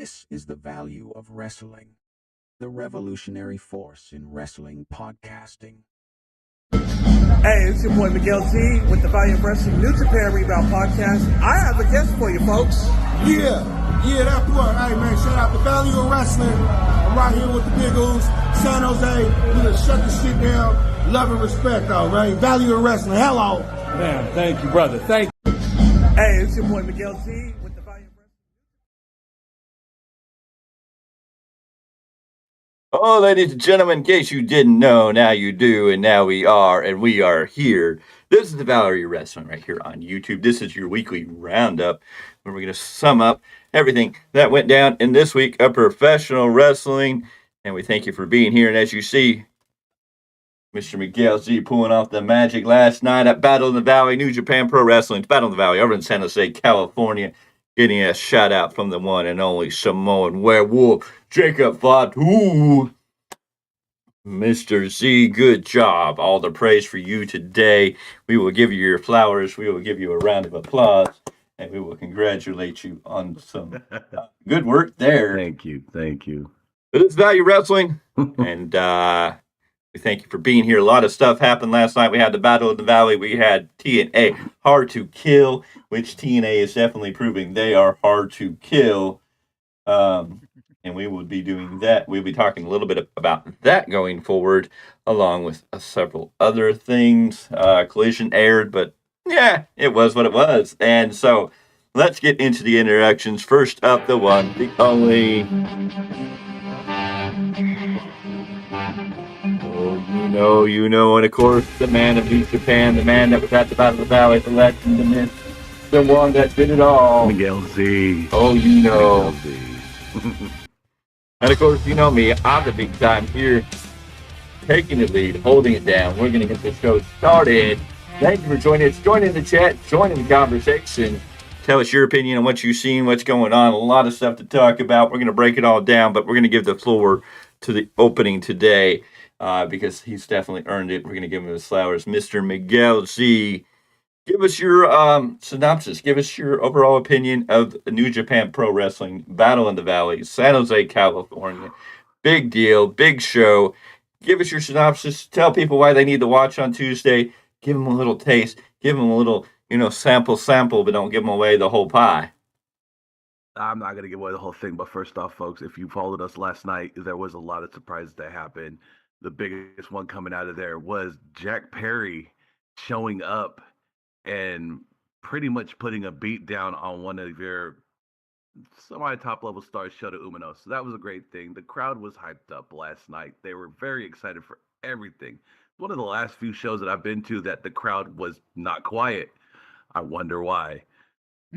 This is the value of wrestling, the revolutionary force in wrestling podcasting. Hey, it's your boy Miguel Z with the Value of Wrestling New Japan Rebound Podcast. I have a guest for you, folks. Yeah, that boy. Hey, man, shout out to Value of Wrestling. I'm right here with the Big O's, San Jose. We're going to shut this shit down. Love and respect, all right? Value of Wrestling. Hello. Man, thank you, brother. Thank you. Hey, it's your boy Miguel Z with the Value of Wrestling. Oh, ladies and gentlemen, in case you didn't know, now you do, and now we are here. This is the Valerie Wrestling right here on YouTube. This is your weekly roundup, where we're going to sum up everything that went down in this week of professional wrestling, and we thank you for being here. And as you see, Mr. Miguel Z pulling off the magic last night at Battle in the Valley, New Japan Pro Wrestling, Battle in the Valley over in San Jose, California. Getting a shout out from the one and only Samoan Werewolf, Jacob Fatu. Mr. Z, good job. All the praise for you today. We will give you your flowers. We will give you a round of applause. And we will congratulate you on some good work there. Thank you. But it's Value Wrestling. And we thank you for being here. A lot of stuff happened last night. We had the Battle of the Valley. We had TNA, Hard to Kill, which TNA is definitely proving they are hard to kill. And we will be doing that. We'll be talking a little bit about that going forward, along with several other things. Collision aired, but yeah, it was what it was. And so let's get into the introductions. First up, the one, the only... You know, and of course, the man of New Japan, the man that was at the Battle of the Valley, the legend, the myth, the one that did it all. Miguel Z. Oh, you know. Miguel Z. And of course, you know me, I'm the Big Tyme here, taking the lead, holding it down. We're going to get this show started. Thank you for joining us, joining the chat, joining the conversation. Tell us your opinion on what you've seen, what's going on. A lot of stuff to talk about. We're going to break it all down, but we're going to give the floor to the opening today. Because he's definitely earned it. We're going to give him his flowers. Mr. Miguel Z, give us your synopsis. Give us your overall opinion of the New Japan Pro Wrestling Battle in the Valley, San Jose, California. Big deal, big show. Give us your synopsis. Tell people why they need to watch on Tuesday. Give them a little taste. Give them a little, sample, but don't give them away the whole pie. I'm not going to give away the whole thing, but first off, folks, if you followed us last night, there was a lot of surprises that happened. The biggest one coming out of there was Jack Perry showing up and pretty much putting a beat down on one of your semi-top level stars, Shota Umino. So that was a great thing. The crowd was hyped up last night. They were very excited for everything. One of the last few shows that I've been to that the crowd was not quiet. I wonder why.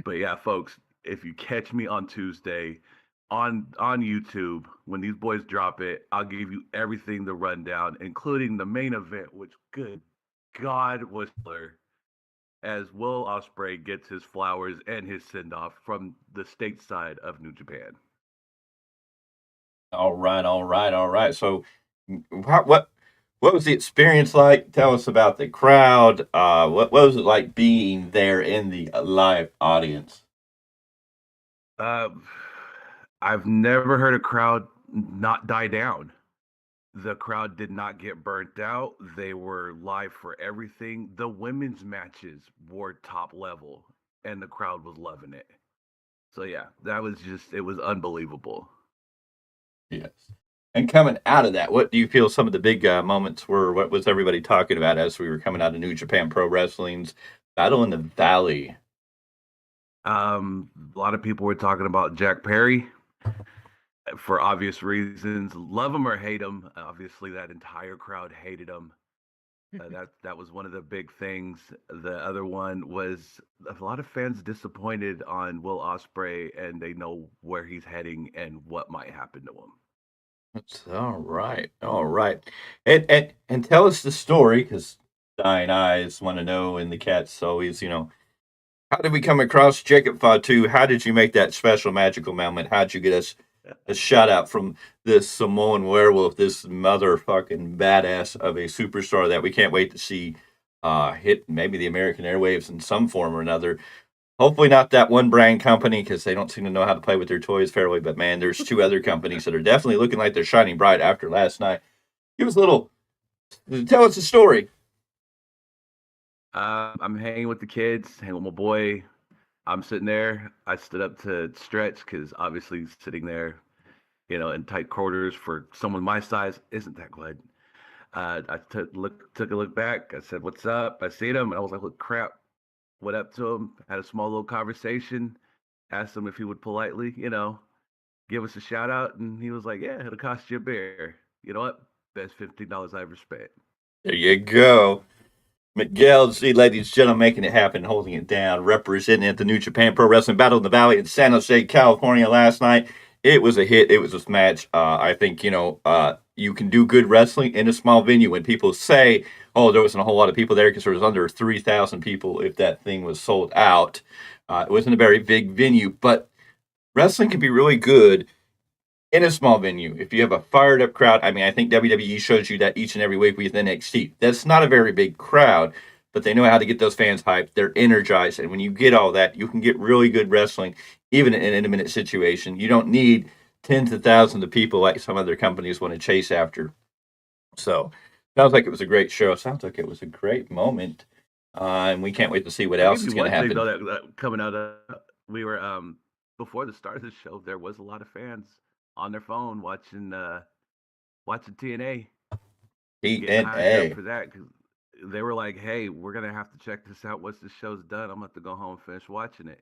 But yeah, folks, if you catch me on Tuesday, on YouTube, when these boys drop it, I'll give you everything, the rundown, including the main event, which, good God, was killer, as Will Ospreay gets his flowers and his send-off from the stateside of New Japan. All right. So what was the experience like? Tell us about the crowd. What was it like being there in the live audience? I've never heard a crowd not die down. The crowd did not get burnt out. They were live for everything. The women's matches were top level, and the crowd was loving it. So yeah, it was unbelievable. Yes. And coming out of that, what do you feel some of the big moments were? What was everybody talking about as we were coming out of New Japan Pro Wrestling's Battle in the Valley? A lot of people were talking about Jack Perry. For obvious reasons, love him or hate him. Obviously, that entire crowd hated him. That was one of the big things. The other one was a lot of fans disappointed on Will Ospreay, and they know where he's heading and what might happen to him. That's all right. And tell us the story, because dying eyes want to know, and the cat's always, how did we come across Jacob Fatu? How did you make that special magical moment? How did you get us a shout out from this Samoan Werewolf, this motherfucking badass of a superstar that we can't wait to see hit maybe the American airwaves in some form or another? Hopefully not that one brand company because they don't seem to know how to play with their toys fairly. But man, there's two other companies that are definitely looking like they're shining bright after last night. Give us a little, tell us a story. I'm hanging with the kids, hanging with my boy. I'm sitting there. I stood up to stretch because obviously sitting there, in tight quarters for someone my size isn't that good. I took a look back. I said, "What's up?" I seen him, and I was like, "Look, crap." Went up to him, had a small little conversation, asked him if he would politely, give us a shout out, and he was like, "Yeah, it'll cost you a beer." You know what? Best $15 I ever spent. There you go. Miguel Z, ladies and gentlemen, making it happen, holding it down, representing at the New Japan Pro Wrestling Battle in the Valley in San Jose, California last night. It was a hit. It was a match. I think, you can do good wrestling in a small venue. When people say, oh, there wasn't a whole lot of people there because there was under 3,000 people if that thing was sold out. It wasn't a very big venue, but wrestling can be really good in a small venue. If you have a fired up crowd, I mean, I think WWE shows you that each and every week with NXT. That's not a very big crowd, but they know how to get those fans hyped. They're energized. And when you get all that, you can get really good wrestling, even in an intimate situation. You don't need tens of thousands of people like some other companies want to chase after. So, sounds like it was a great show. Sounds like it was a great moment. And we can't wait to see what else is going to happen. That coming out of, we were, before the start of the show, there was a lot of fans on their phone watching TNA. TNA. For that, because they were like, "Hey, we're gonna have to check this out once the show's done. I'm gonna have to go home and finish watching it."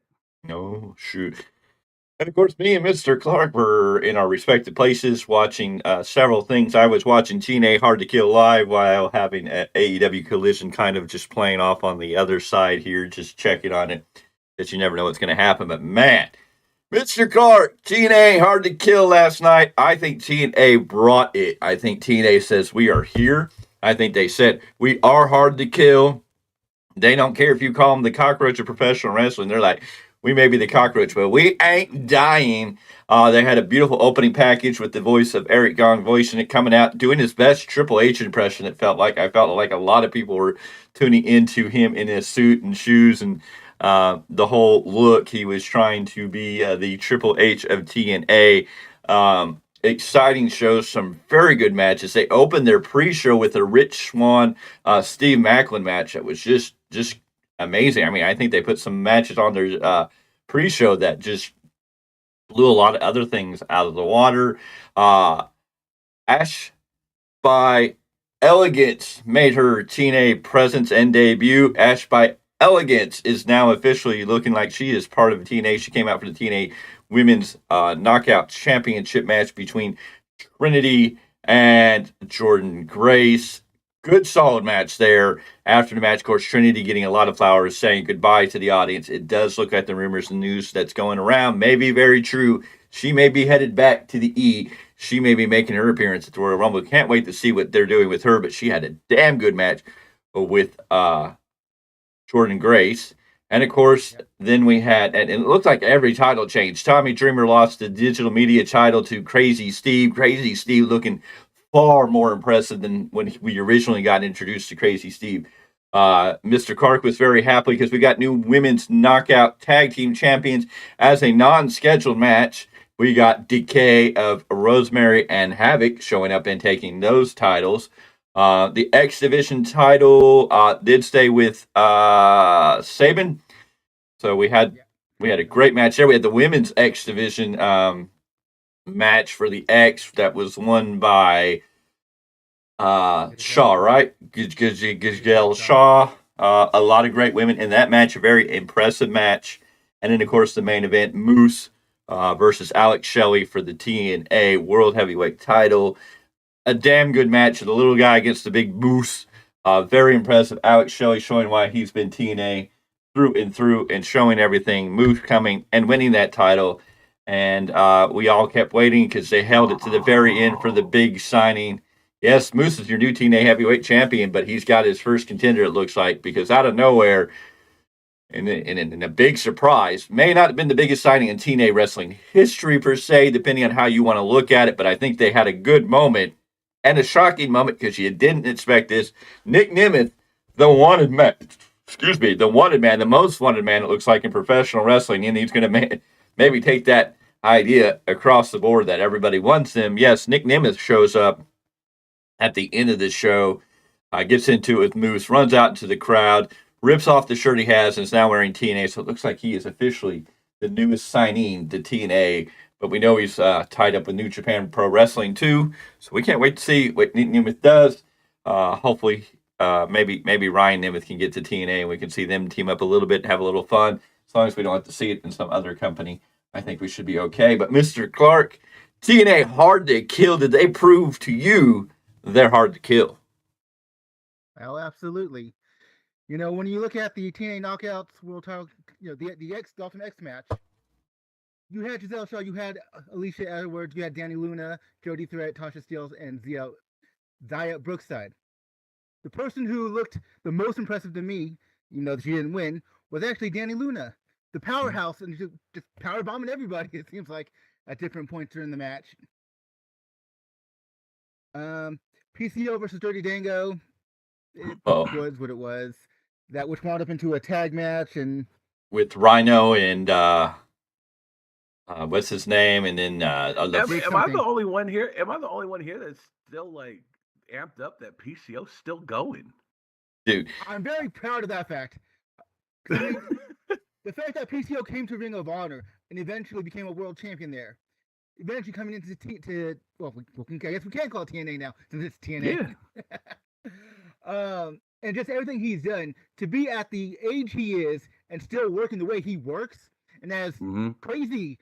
Oh shoot! And of course, me and Mr. Clarke were in our respective places watching several things. I was watching TNA Hard to Kill live while having an AEW Collision kind of just playing off on the other side here, just checking on it, because you never know what's going to happen. But man, Mr. Clarke, TNA Hard to Kill last night. I think TNA brought it. I think TNA says we are here. I think they said we are hard to kill. They don't care if you call them the cockroach of professional wrestling. They're like, we may be the cockroach, but we ain't dying. They had a beautiful opening package with the voice of Eric Gong voicing it, coming out, doing his best Triple H impression. I felt like a lot of people were tuning into him in his suit and shoes and the whole look. He was trying to be the Triple H of TNA. Exciting shows, some very good matches. They opened their pre-show with a Rich Swann, Steve Maclin match that was just amazing. I mean, I think they put some matches on their pre-show that just blew a lot of other things out of the water. Ash by Elegance made her TNA presence and debut. Ash by Elegance is now officially looking like she is part of TNA. She came out for the TNA Women's Knockout Championship match between Trinity and Jordan Grace. Good, solid match there. After the match, of course, Trinity getting a lot of flowers, saying goodbye to the audience. It does look like the rumors and news that's going around may be very true. She may be headed back to the E. She may be making her appearance at the Royal Rumble. Can't wait to see what they're doing with her, but she had a damn good match with Jordan Grace. And of course, then we had, and it looked like every title changed. Tommy Dreamer lost the digital media title to Crazy Steve. Crazy Steve looking far more impressive than when we originally got introduced to Crazy Steve. Mr. Clarke was very happy because we got new women's knockout tag team champions as a non-scheduled match. We got Decay of Rosemary and Havoc showing up and taking those titles. The X Division title did stay with Sabin. So we had a great match there. We had the women's X Division match for the X that was won by Shaw, right? Gizelle Shaw. A lot of great women in that match. A very impressive match. And then, of course, the main event, Moose versus Alex Shelley for the TNA World Heavyweight title. A damn good match. The little guy against the big Moose. Very impressive. Alex Shelley showing why he's been TNA through and through and showing everything. Moose coming and winning that title. And we all kept waiting because they held it to the very end for the big signing. Yes, Moose is your new TNA heavyweight champion, but he's got his first contender, it looks like, because out of nowhere, in a big surprise, may not have been the biggest signing in TNA wrestling history per se, depending on how you want to look at it, but I think they had a good moment and a shocking moment because you didn't expect this. Nick Nemeth, the wanted man, excuse me, the wanted man, the most wanted man, it looks like in professional wrestling, and he's going to maybe take that idea across the board that everybody wants him. Yes, Nick Nemeth shows up at the end of the show, gets into it with Moose, runs out into the crowd, rips off the shirt he has, and is now wearing TNA. So it looks like he is officially the newest signing to TNA. But we know he's tied up with New Japan Pro Wrestling too. So we can't wait to see what Nick Nemeth does. Hopefully, maybe Ryan Nemeth can get to TNA and we can see them team up a little bit and have a little fun. As long as we don't have to see it in some other company, I think we should be okay. But Mr. Clarke, TNA hard to kill. Did they prove to you they're hard to kill? Oh, absolutely. You know, when you look at the TNA Knockouts World Title, you know, the Dolphin X match, you had Giselle Shaw, you had Alicia Edwards, you had Danny Luna, Jody Threat, Tasha Steeles, and Zaya Brookside. The person who looked the most impressive to me, even though she didn't win, was actually Danny Luna, the powerhouse, and just power bombing everybody, it seems like, at different points during the match. PCO versus Dirty Dango, it was what it was. That which wound up into a tag match and with Rhino and what's his name, and then am I the only one here? Am I the only one here that's still like amped up that PCO's still going? Dude, I'm very proud of that fact. I mean, the fact that PCO came to Ring of Honor and eventually became a world champion there, eventually coming into I guess we can't call it TNA now since it's TNA. Yeah. And just everything he's done to be at the age he is and still working the way he works and as crazy.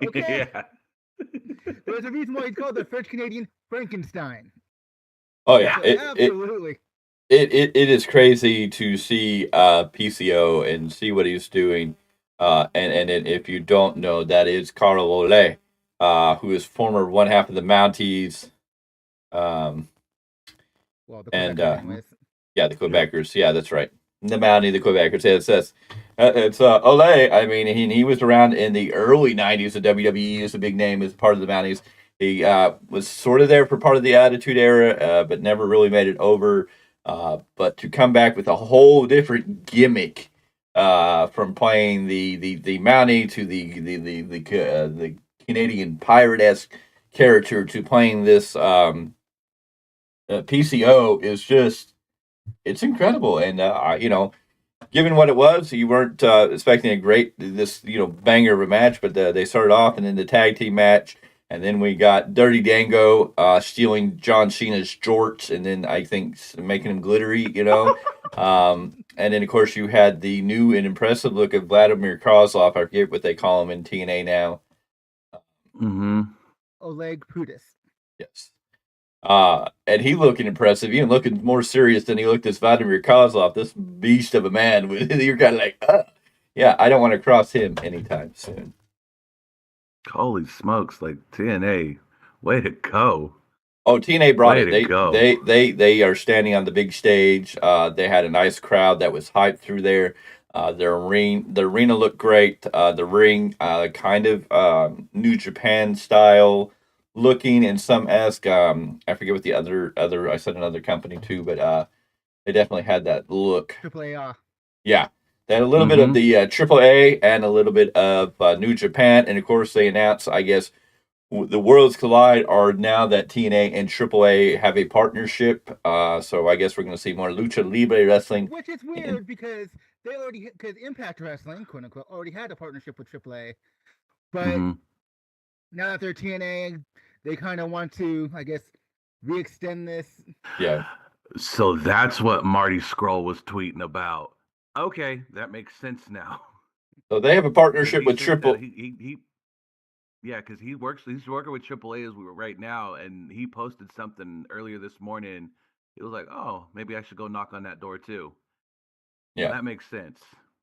Okay. Yeah. There's a reason why he's called the French Canadian Frankenstein. Oh yeah, so, absolutely. It is crazy to see PCO and see what he's doing. And if you don't know, that is Carl Ole, who is former one half of the Mounties. Well, the Quebecers. Yeah, that's right. The Mountie, the Quebecers. Yeah, it's Ole. I mean, he was around in the early '90s. The WWE is a big name as part of the Mounties. He was sort of there for part of the Attitude Era, but never really made it over. But to come back with a whole different gimmick, from playing the Mountie to the Canadian pirate-esque character to playing this PCO is just, it's incredible. And given what it was, you weren't expecting a great banger of a match, but they started off and then the tag team match. And then we got Dirty Dango stealing John Cena's jorts and then I think making him glittery, and then, of course, you had the new and impressive look of Vladimir Kozlov. I forget what they call him in TNA now. Oleg Pudis. Yes. And he looking impressive, even looking more serious than he looked as Vladimir Kozlov, this beast of a man. You're kind of like, yeah, I don't want to cross him anytime soon. Holy smokes, like TNA, way to go. Oh, TNA brought it. They are standing on the big stage. They had a nice crowd that was hyped through there. The arena looked great. The ring, kind of New Japan style looking, and some esque. I forget what the other. I said another company too, but they definitely had that look. AAA. Yeah. They had a little bit of the AAA and a little bit of New Japan. And, of course, they announced, I guess, the Worlds Collide are now that TNA and AAA have a partnership. So I guess we're going to see more Lucha Libre wrestling. Which is weird because because Impact Wrestling, quote unquote, already had a partnership with AAA. But now that they're TNA, they kind of want to, I guess, re-extend this. Yeah. So that's what Marty Scurll was tweeting about. Okay, that makes sense now. So they have a partnership with AAA. Because he's working with AAA as we were right now, and he posted something earlier this morning. It was like, oh, maybe I should go knock on that door too. Yeah, that makes sense.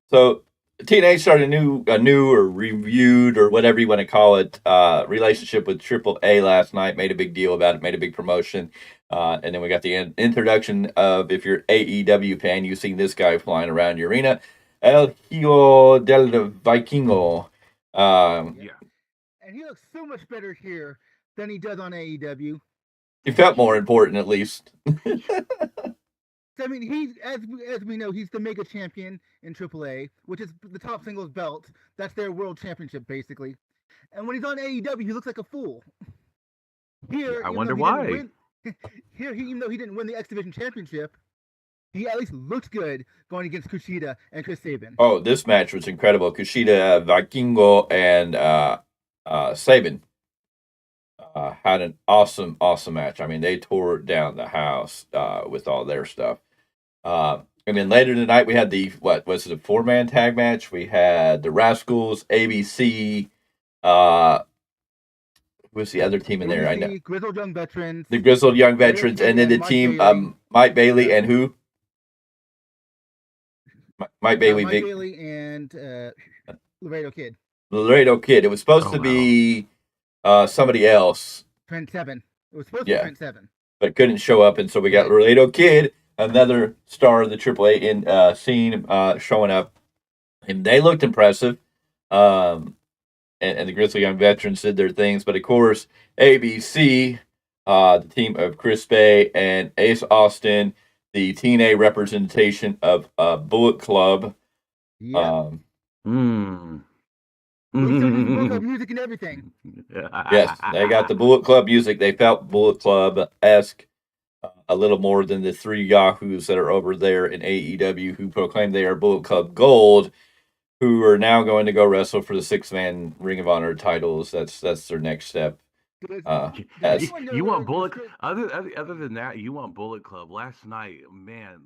So TNA started a new or reviewed or whatever you want to call it relationship with AAA last night. Made a big deal about it. Made a big promotion. And then we got the introduction of, if you're AEW fan, you've seen this guy flying around the arena, El Hijo del Vikingo. And he looks so much better here than he does on AEW. He felt more important, at least. So, I mean, he's as we know, he's the mega champion in AAA, which is the top singles belt. That's their world championship, basically. And when he's on AEW, he looks like a fool. Here, I wonder why. Here, even though he didn't win the X Division championship, he at least looked good going against Kushida and Chris Sabin. Oh, this match was incredible. Kushida, Vikingo, and Sabin had an awesome match. I mean, they tore down the house with all their stuff. And then later in the night, we had the, what was it, a 4-man tag match? We had the Rascals, ABC, who's the other team in there? I know. Grizzled Young Veterans. The Grizzled Young Veterans, and then the team, Mike Bailey and who? Mike Bailey, Mike Bailey and Laredo Kid. Laredo Kid. It was supposed to be somebody else. Trent Seven. It was supposed to be Trent Seven. But couldn't show up, and so we got Laredo Kid, another star of the AAA scene, showing up. And they looked impressive. And the Grizzly Young Veterans did their things. But, of course, ABC, the team of Chris Bay and Ace Austin, the TNA representation of Bullet Club. Yeah. Mm. Bullet Club music and everything. Yes, they got the Bullet Club music. They felt Bullet Club-esque a little more than the 3 Yahoos that are over there in AEW who proclaim they are Bullet Club Gold, who are now going to go wrestle for the 6-man Ring of Honor titles. That's their next step. You want Bullet other than that, you want Bullet Club. Last night, man,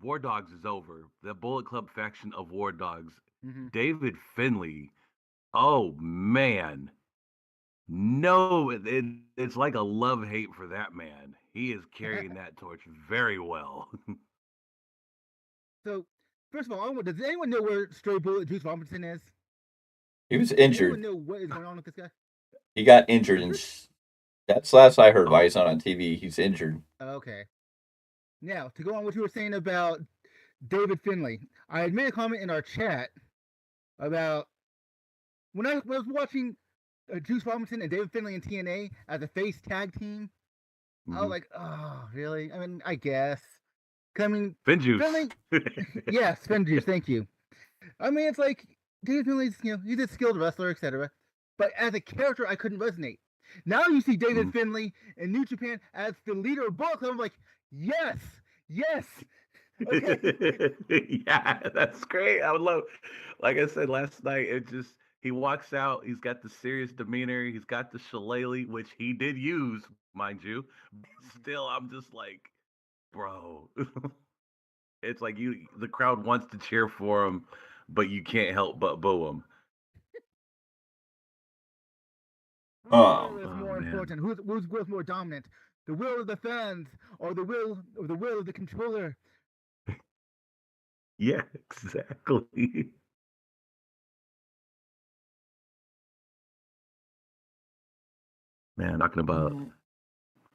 War Dogs is over. The Bullet Club faction of War Dogs. Mm-hmm. David Finlay. Oh man. No, it's like a love-hate for that man. He is carrying that torch very well. So, first of all, does anyone know where Stray Bullet Juice Robinson is? He was injured. Does anyone know what is going on with this guy? He got injured, and that's last I heard. Why he's not on TV? He's injured. Okay. Now, to go on what you were saying about David Finlay, I had made a comment in our chat about when I was watching Juice Robinson and David Finlay in TNA as a face tag team. Mm-hmm. I was like, oh, really? I mean, I guess. I mean, Fin Juice. Finlay, yes, Fin Juice. Thank you. I mean, it's like David Finlay's, he's a skilled wrestler, etc. But as a character, I couldn't resonate. Now you see David Finlay in New Japan as the leader of Bullet Club. I'm like, yes. Okay. Yeah, that's great. I would love, like I said last night, he walks out, he's got the serious demeanor, he's got the shillelagh, which he did use, mind you. Still, I'm just like, bro. It's like the crowd wants to cheer for him, but you can't help but boo him. Who's more important? Who's more dominant? The will of the fans or the will of the controller? Yeah, exactly. Man, talking about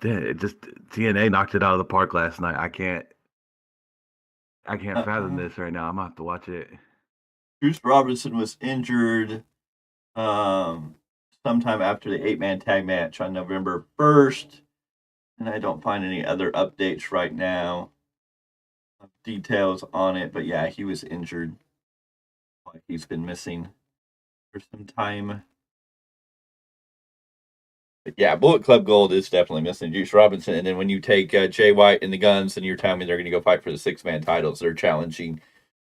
just TNA knocked it out of the park last night. I can't fathom this right now. I'm gonna have to watch it. Juice Robinson was injured sometime after the 8-man tag match on November 1st, and I don't find any other updates right now, details on it, but yeah, he was injured. Like he's been missing for some time. But yeah, Bullet Club Gold is definitely missing Juice Robinson, and then when you take Jay White and the Guns, and you're telling me they're going to go fight for the 6-man titles, they're challenging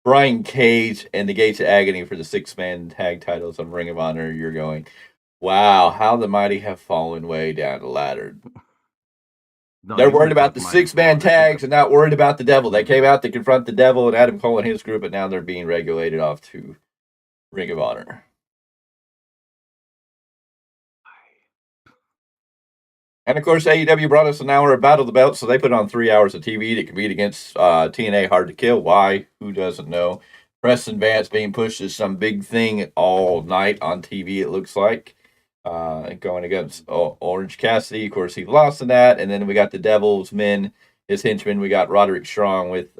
Brian Cage and the Gates of Agony for the 6-man tag titles on Ring of Honor, you're going, wow, how the mighty have fallen way down the ladder. No, they're worried about the 6-man tags and not worried about the devil. They came out to confront the devil and Adam Cole and his group, but now they're being regulated off to Ring of Honor. And, of course, AEW brought us an hour of Battle of the Belts, so they put on 3 hours of TV to compete against TNA Hard to Kill. Why? Who doesn't know? Preston Vance being pushed as some big thing all night on TV, it looks like. Going against Orange Cassidy. Of course, he lost in that. And then we got the Devil's Men, his henchmen. We got Roderick Strong with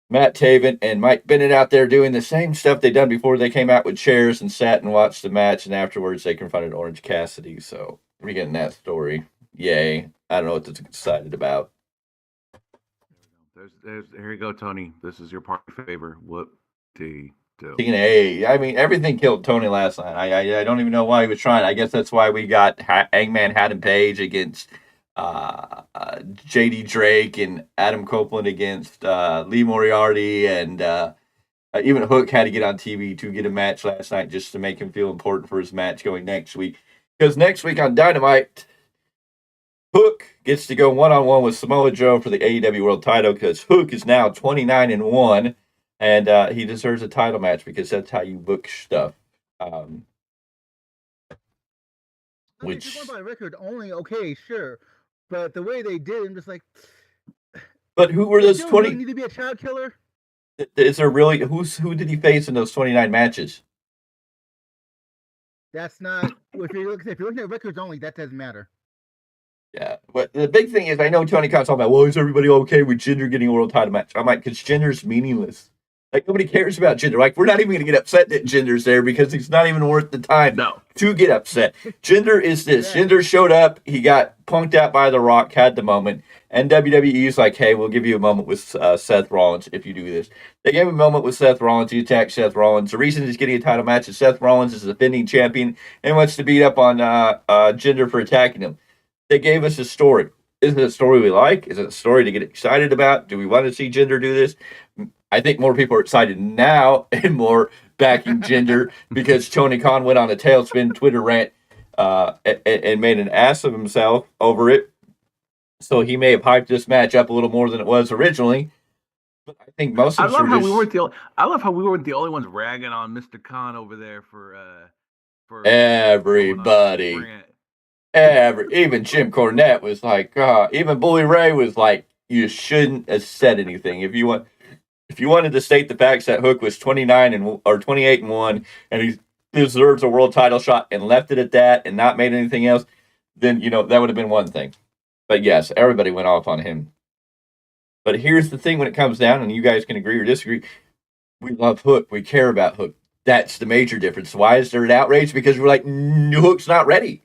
Matt Taven and Mike Bennett out there doing the same stuff they done before. They came out with chairs and sat and watched the match, and afterwards they confronted Orange Cassidy. So we're getting that story. Yay. I don't know what to get excited about. Here you go, Tony. This is your party favor. Whoop de do. TNA. I mean, everything killed Tony last night. I don't even know why he was trying. I guess that's why we got Hangman Adam Page against JD Drake and Adam Copeland against Lee Moriarty, and even Hook had to get on TV to get a match last night just to make him feel important for his match going next week. Because next week on Dynamite, Hook gets to go one-on-one with Samoa Joe for the AEW World Title because Hook is now 29-1, and he deserves a title match because that's how you book stuff. Which if you're going by record only, okay, sure, but the way they did, I'm just like. But who were those 20? Need to be a child killer. Is there really who did he face in those 29 matches? That's not if you're looking at records only, that doesn't matter. Yeah, but the big thing is, I know Tony Khan's talking about, well, is everybody okay with Jinder getting a world title match? I'm like, because Jinder's meaningless. Like, nobody cares about Jinder. Like, we're not even going to get upset that Jinder's there because he's not even worth the time to get upset. Jinder is this. Yeah. Jinder showed up. He got punked out by The Rock, had the moment. And WWE's like, hey, we'll give you a moment with Seth Rollins if you do this. They gave him a moment with Seth Rollins. He attacked Seth Rollins. The reason he's getting a title match is Seth Rollins is the defending champion and wants to beat up on Jinder for attacking him. They gave us a story. Is it a story we like? Is it a story to get excited about? Do we want to see Jinder do this? I think more people are excited now and more backing Jinder because Tony Khan went on a tailspin Twitter rant and made an ass of himself over it. So he may have hyped this match up a little more than it was originally. But I think most of us I love how we weren't the only ones ragging on Mr. Khan over there for everybody. Even Jim Cornette was like, even Bully Ray was like, you shouldn't have said anything. If you wanted to state the facts that Hook was 28-1 and he deserves a world title shot and left it at that and not made anything else, then that would have been one thing. But yes, everybody went off on him. But here's the thing when it comes down, and you guys can agree or disagree, we love Hook. We care about Hook. That's the major difference. Why is there an outrage? Because we're like, Hook's not ready.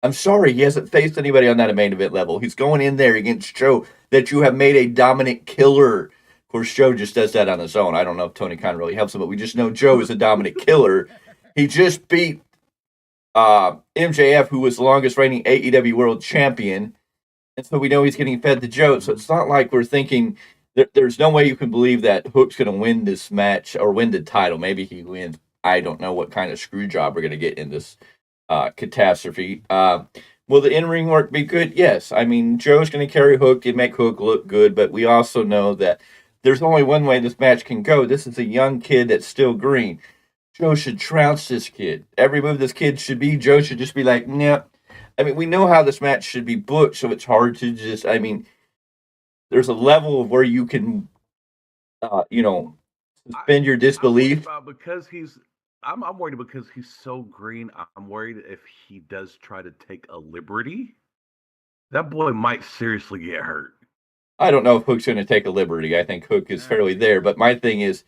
I'm sorry, he hasn't faced anybody on that main event level. He's going in there against Joe that you have made a dominant killer. Of course, Joe just does that on his own. I don't know if Tony Khan really helps him, but we just know Joe is a dominant killer. He just beat MJF, who was the longest reigning AEW World Champion. And so we know he's getting fed to Joe. So it's not like we're thinking there's no way you can believe that Hook's going to win this match or win the title. Maybe he wins. I don't know what kind of screw job we're going to get in this catastrophe. Will the in-ring work be good? Yes. I mean, Joe's going to carry Hook and make Hook look good, but we also know that there's only one way this match can go. This is a young kid that's still green. Joe should trounce this kid. Every move this kid should be, Joe should just be like, nah. I mean, we know how this match should be booked, so it's hard to just, I mean, there's a level of where you can, suspend your disbelief. I'm worried because he's so green. I'm worried if he does try to take a liberty, that boy might seriously get hurt. I don't know if Hook's going to take a liberty. I think Hook is fairly there. But my thing is,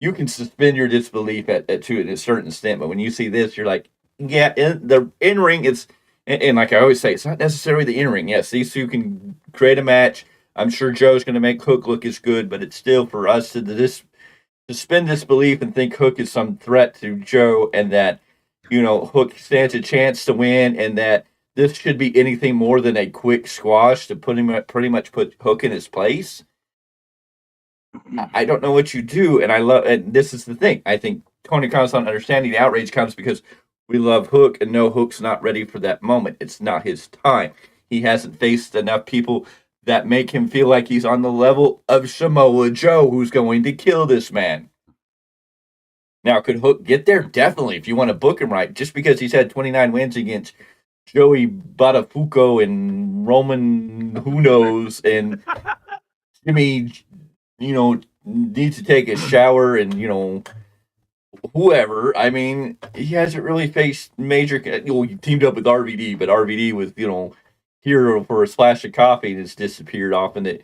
you can suspend your disbelief to a certain extent. But when you see this, you're like, yeah, the in-ring is, and like I always say, it's not necessarily the in-ring. Yes, these two can create a match. I'm sure Joe's going to make Hook look as good, but it's still for us to suspend disbelief and think Hook is some threat to Joe and that, Hook stands a chance to win and that this should be anything more than a quick squash to pretty much put Hook in his place. I don't know what you do, and this is the thing. I think Tony Khan's not understanding the outrage comes because we love Hook and know Hook's not ready for that moment. It's not his time. He hasn't faced enough people that make him feel like he's on the level of Samoa Joe, who's going to kill this man. Now, could Hook get there? Definitely, if you want to book him right. Just because he's had 29 wins against Joey Buttafuoco and Roman who knows, and Jimmy, needs to take a shower and, whoever. I mean, he hasn't really faced major. He teamed up with RVD, but RVD was, here for a splash of coffee and it's disappeared off into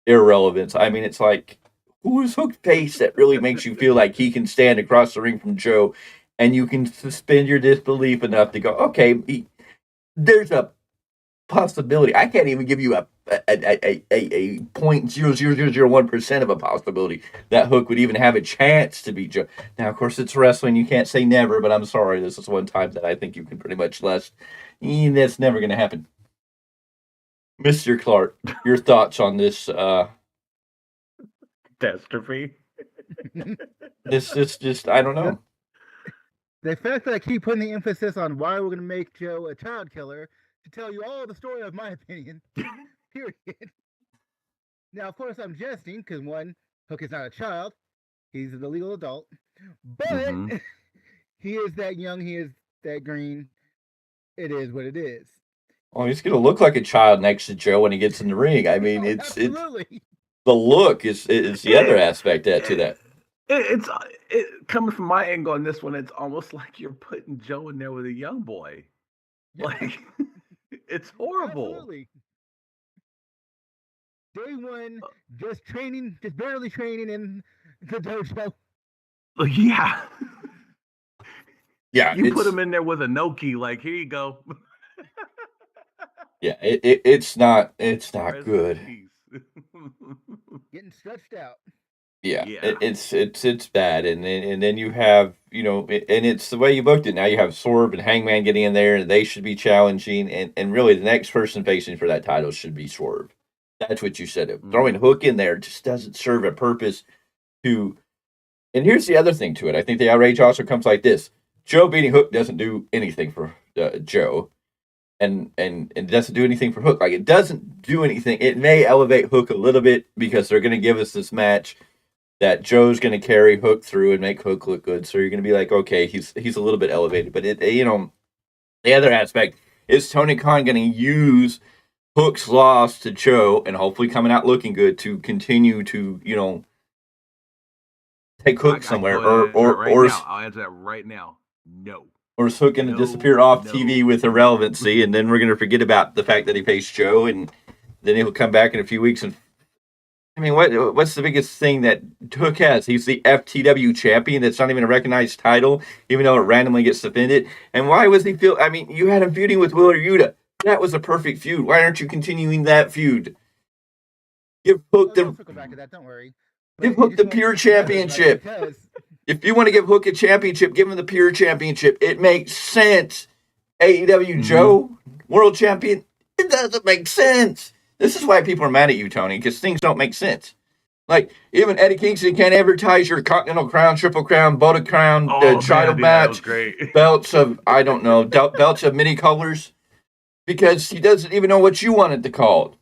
irrelevance. I mean, it's like, who is Hook face that really makes you feel like he can stand across the ring from Joe and you can suspend your disbelief enough to go, okay, there's a possibility. I can't even give you a 0.00001% of a possibility that Hook would even have a chance to beat Joe. Now, of course, it's wrestling. You can't say never, but I'm sorry. This is one time that I think you can pretty much list. That's never going to happen. Mr. Clarke, your thoughts on this? Catastrophe. This is just, I don't know. The fact that I keep putting the emphasis on why we're going to make Joe a child killer to tell you all the story of my opinion, period. Now, of course, I'm jesting because one, Hook is not a child. He's an illegal adult. But he is that young. He is that green. It is what it is. Well, he's going to look like a child next to Joe when he gets in the ring. I mean, it's the look is the other aspect to that. It's coming from my angle on this one. It's almost like you're putting Joe in there with a young boy. Like, it's horrible. Absolutely. Day one, just barely training in the dojo. Yeah. Yeah, you put him in there with a Noki, like, here you go. Yeah, it's not good. Getting stretched out. Yeah. It's bad, and then you have, and it's the way you booked it. Now you have Swerve and Hangman getting in there, and they should be challenging, and really the next person facing for that title should be Swerve. That's what you said. Throwing Hook in there just doesn't serve a purpose to. And here's the other thing to it. I think the outrage also comes like this: Joe beating Hook doesn't do anything for Joe, and it doesn't do anything for Hook. Like, it doesn't do anything. It may elevate Hook a little bit because they're going to give us this match that Joe's going to carry Hook through and make Hook look good. So you're going to be like, okay, he's a little bit elevated. But the other aspect is Tony Khan going to use Hook's loss to Joe and hopefully coming out looking good to continue to take Hook somewhere, or now. I'll answer that right now. No. Or is Hook going to disappear off TV with irrelevancy, and then we're going to forget about the fact that he faced Joe, and then he'll come back in a few weeks and. I mean, what's the biggest thing that Hook has? He's the FTW champion. That's not even a recognized title, even though it randomly gets defended. And why was he I mean, you had him feuding with Wheeler Yuta. That was a perfect feud. Why aren't you continuing that feud? Give Hook I'll circle back to that. Don't worry. Give Hook the pure championship. If you want to give Hook a championship, give him the pure championship. It makes sense. AEW Joe, world champion. It doesn't make sense. This is why people are mad at you, Tony, because things don't make sense. Like, even Eddie Kingston can't advertise your Continental Crown, Triple Crown, Boda Crown, title match, belts of, I don't know, belts of many colors, because he doesn't even know what you want it to call.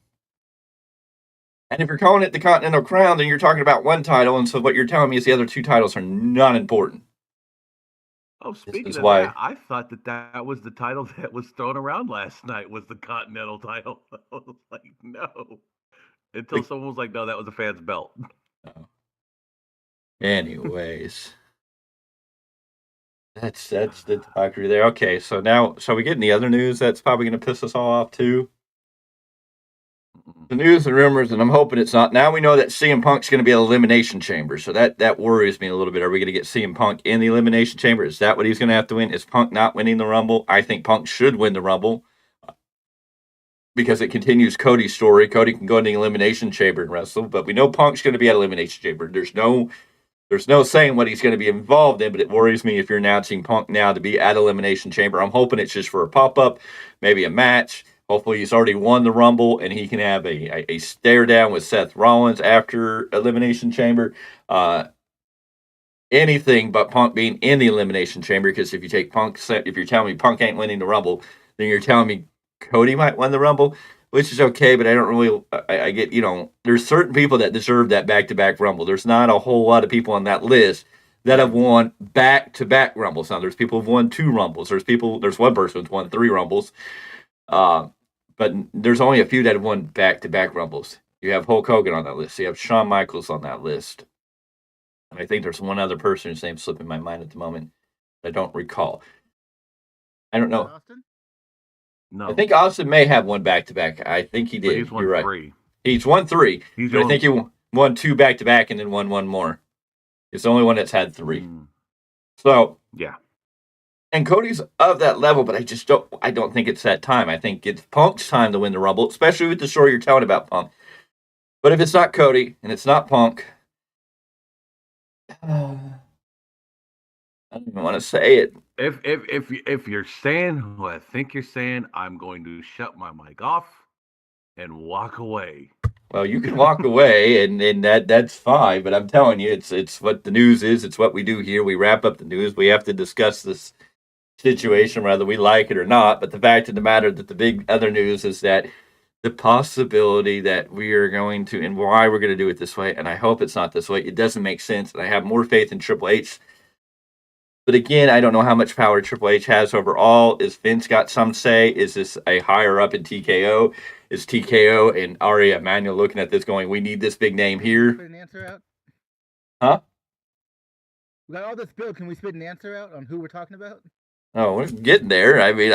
And if you're calling it the Continental Crown, then you're talking about one title, and so what you're telling me is the other two titles are not important. Oh, speaking of that, I thought that was the title that was thrown around last night, was the Continental title. I was like, no. Until someone was like, no, that was a fan's belt. Oh. Anyways. That's the factory there. Okay, so now, shall we get in the other news that's probably going to piss us all off too? The news and rumors, and I'm hoping it's not. Now we know that CM Punk's going to be an Elimination Chamber, so that worries me a little bit. Are we going to get CM Punk in the Elimination Chamber? Is that what he's going to have to win? Is Punk not winning the Rumble? I think Punk should win the Rumble because it continues Cody's story. Cody can go in the Elimination Chamber and wrestle, but we know Punk's going to be at Elimination Chamber. There's no saying what he's going to be involved in, but it worries me if you're announcing Punk now to be at Elimination Chamber. I'm hoping it's just for a pop-up, maybe a match. Hopefully he's already won the Rumble and he can have a stare down with Seth Rollins after Elimination Chamber. Anything but Punk being in the Elimination Chamber, because if you're telling me Punk ain't winning the Rumble, then you're telling me Cody might win the Rumble, which is okay, but I don't really, I get, there's certain people that deserve that back-to-back Rumble. There's not a whole lot of people on that list that have won back-to-back Rumbles. Now, there's people who've won 2 Rumbles. There's one person who's won 3 Rumbles. But there's only a few that have won back-to-back Rumbles. You have Hulk Hogan on that list. You have Shawn Michaels on that list. And I think there's one other person whose name's slipping my mind at the moment. I don't recall. I don't know. Austin? No. I think Austin may have won back-to-back. I think he did. He's won You're right. 3. He's won 3. But I think he won 2 back-to-back and then won 1 more. It's the only one that's had 3. So, yeah. And Cody's of that level, but I don't think it's that time. I think it's Punk's time to win the Rumble, especially with the story you're telling about Punk. But if it's not Cody and it's not Punk, I don't even want to say it. If you're saying who I think you're saying, I'm going to shut my mic off and walk away. Well, you can walk away, and that's fine. But I'm telling you, it's what the news is. It's what we do here. We wrap up the news. We have to discuss this situation, whether we like it or not. But the fact of the matter that the big other news is that the possibility that we are going to, and why we're going to do it this way, and I hope it's not this way. It doesn't make sense, and I have more faith in Triple H. But again, I don't know how much power Triple H has overall. Is Vince got some say? Is this a higher up in TKO? Is TKO and Ari Emanuel looking at this going, we need this big name here? Spit an answer out? Huh? We got all this build. Can we spit an answer out on who we're talking about? Oh, we're getting there. I mean,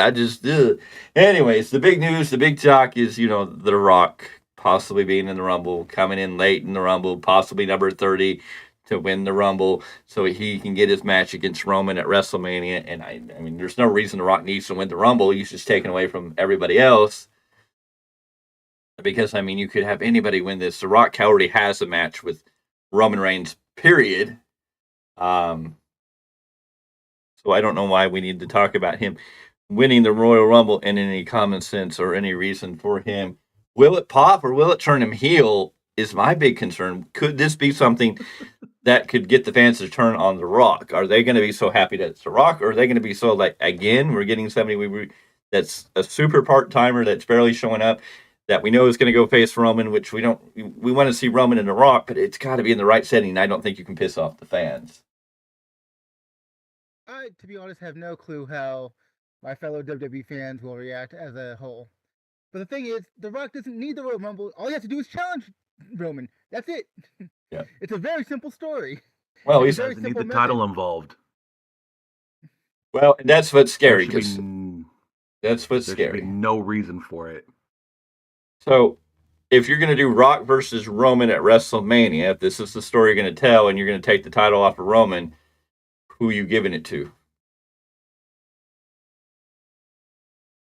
anyways, the big news, the big talk is, The Rock possibly being in the Rumble, coming in late in the Rumble, possibly number 30 to win the Rumble so he can get his match against Roman at WrestleMania. And I mean, there's no reason The Rock needs to win the Rumble. He's just taken away from everybody else. Because, I mean, you could have anybody win this. The Rock already has a match with Roman Reigns, period. So I don't know why we need to talk about him winning the Royal Rumble in any common sense or any reason for him. Will it pop or will it turn him heel is my big concern. Could this be something that could get the fans to turn on The Rock? Are they going to be so happy that it's The Rock? Or are they going to be so like, again, we're getting somebody that's a super part-timer that's barely showing up that we know is going to go face Roman, which we want to see Roman and The Rock, but it's got to be in the right setting. I don't think you can piss off the fans. I, to be honest, have no clue how my fellow WWE fans will react as a whole. But the thing is, The Rock doesn't need the Royal Rumble. All he has to do is challenge Roman. That's it. Yeah. It's a very simple story. Well, he doesn't need the title involved. Well, that's what's scary, because that's what's scary. There should be no reason for it. So, if you're going to do Rock versus Roman at WrestleMania, if this is the story you're going to tell, and you're going to take the title off of Roman, who are you giving it to?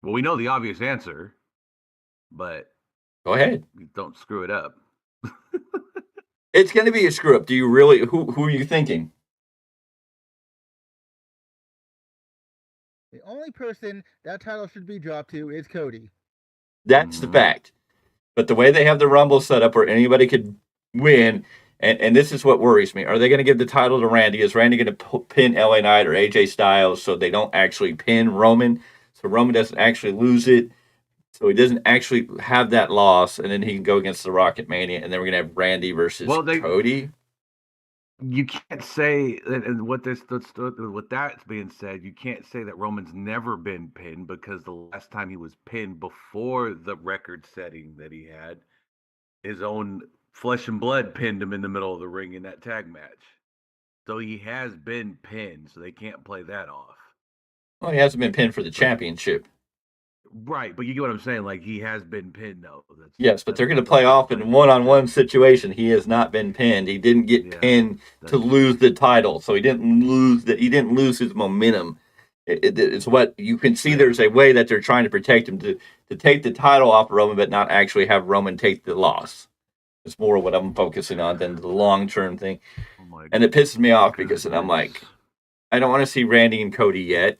Well, we know the obvious answer, but go ahead. Don't screw it up. It's going to be a screw up. Do you really? Who are you thinking? The only person that title should be dropped to is Cody. That's the fact. But the way they have the Rumble set up where anybody could win, and this is what worries me. Are they going to give the title to Randy? Is Randy going to pin LA Knight or AJ Styles so they don't actually pin Roman? So Roman doesn't actually lose it. So he doesn't actually have that loss, and then he can go against the Rock at Mania, and then we're going to have Randy versus Cody. You can't say, and with that's being said, you can't say that Roman's never been pinned, because the last time he was pinned before the record setting that he had, his own flesh and blood pinned him in the middle of the ring in that tag match. So he has been pinned, so they can't play that off. Well, he hasn't been pinned for the championship. Right, but you get what I'm saying. Like, he has been pinned, though. Yes, but they're going to play off in one-on-one situation. He has not been pinned. He didn't get pinned to lose the title, so he didn't lose his momentum. It's what you can see. There's a way that they're trying to protect him to take the title off of Roman, but not actually have Roman take the loss. It's more what I'm focusing on than the long-term thing. And it pisses me off because I'm like, I don't want to see Randy and Cody yet.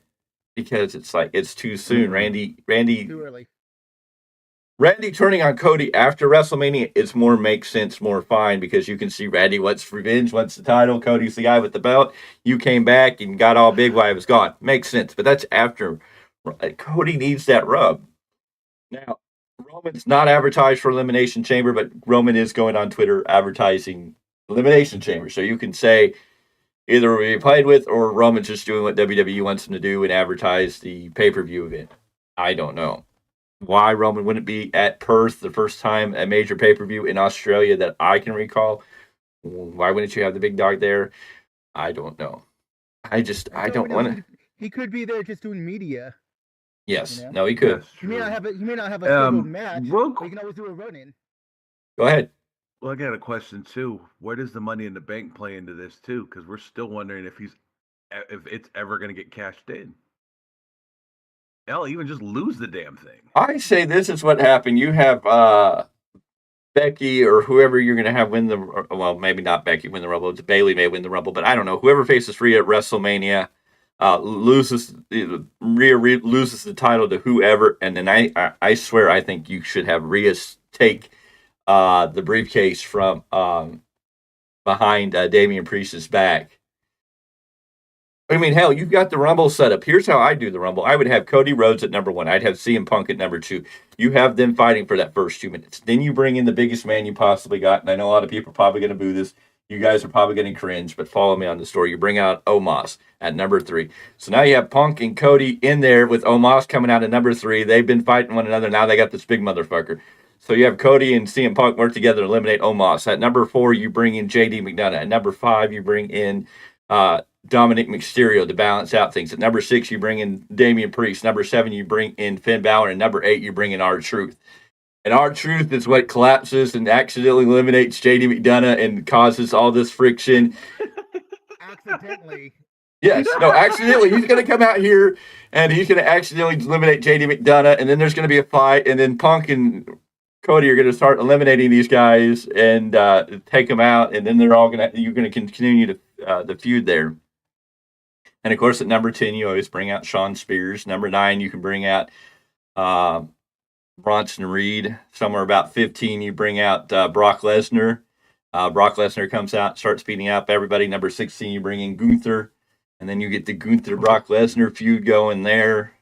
Because it's like, it's too soon. Randy too early. Randy turning on Cody after WrestleMania makes sense, more fine, because you can see Randy wants revenge, wants the title. Cody's the guy with the belt. You came back and got all big while he was gone. Makes sense, but that's after. Cody needs that rub. Now, Roman's not advertised for Elimination Chamber, but Roman is going on Twitter advertising Elimination Chamber. So you can say, either we'll be played with, or Roman's just doing what WWE wants him to do and advertise the pay-per-view event. I don't know. Why Roman wouldn't be at Perth the first time a major pay-per-view in Australia that I can recall. Why wouldn't you have the big dog there? I don't know. I don't want to. He could be there just doing media. Yes. No, he could. He may not have a scheduled match, but he can always do a run-in. Go ahead. Well, I got a question too. Where does the Money in the Bank play into this too? Because we're still wondering if it's ever going to get cashed in. Hell, even just lose the damn thing. I say this is what happened. You have Becky or whoever you're going to have win the, well, maybe not Becky win the Rumble. It's Bailey may win the Rumble, but I don't know. Whoever faces Rhea at WrestleMania loses loses the title to whoever, and then I swear I think you should have Rhea take the briefcase from behind Damian Priest's back. I mean, hell, you've got the Rumble set up. Here's how I do the Rumble. I would have Cody Rhodes at number 1. I'd have CM Punk at number 2. You have them fighting for that first 2 minutes. Then you bring in the biggest man you possibly got. And I know a lot of people are probably going to boo this. You guys are probably going to cringe, but follow me on the story. You bring out Omos at number 3. So now you have Punk and Cody in there with Omos coming out at number 3. They've been fighting one another. Now they got this big motherfucker. So you have Cody and CM Punk work together to eliminate Omos. At number 4, you bring in JD McDonough. At number 5, you bring in Dominic Mysterio to balance out things. At number 6, you bring in Damian Priest. Number 7, you bring in Finn Balor. And number 8, you bring in R-Truth. And R-Truth is what collapses and accidentally eliminates JD McDonough and causes all this friction. Accidentally. Yes, no, accidentally. He's going to come out here and he's going to accidentally eliminate JD McDonough. And then there's going to be a fight. And then Punk and Cody are going to start eliminating these guys and take them out. And then they're all going to, you're going to continue to the feud there. And of course, at number 10, you always bring out Shawn Spears. Number 9, you can bring out Bronson Reed. Somewhere about 15, you bring out Brock Lesnar. Brock Lesnar comes out, starts beating up everybody. Number 16, you bring in Gunther. And then you get the Gunther-Brock Lesnar feud going there.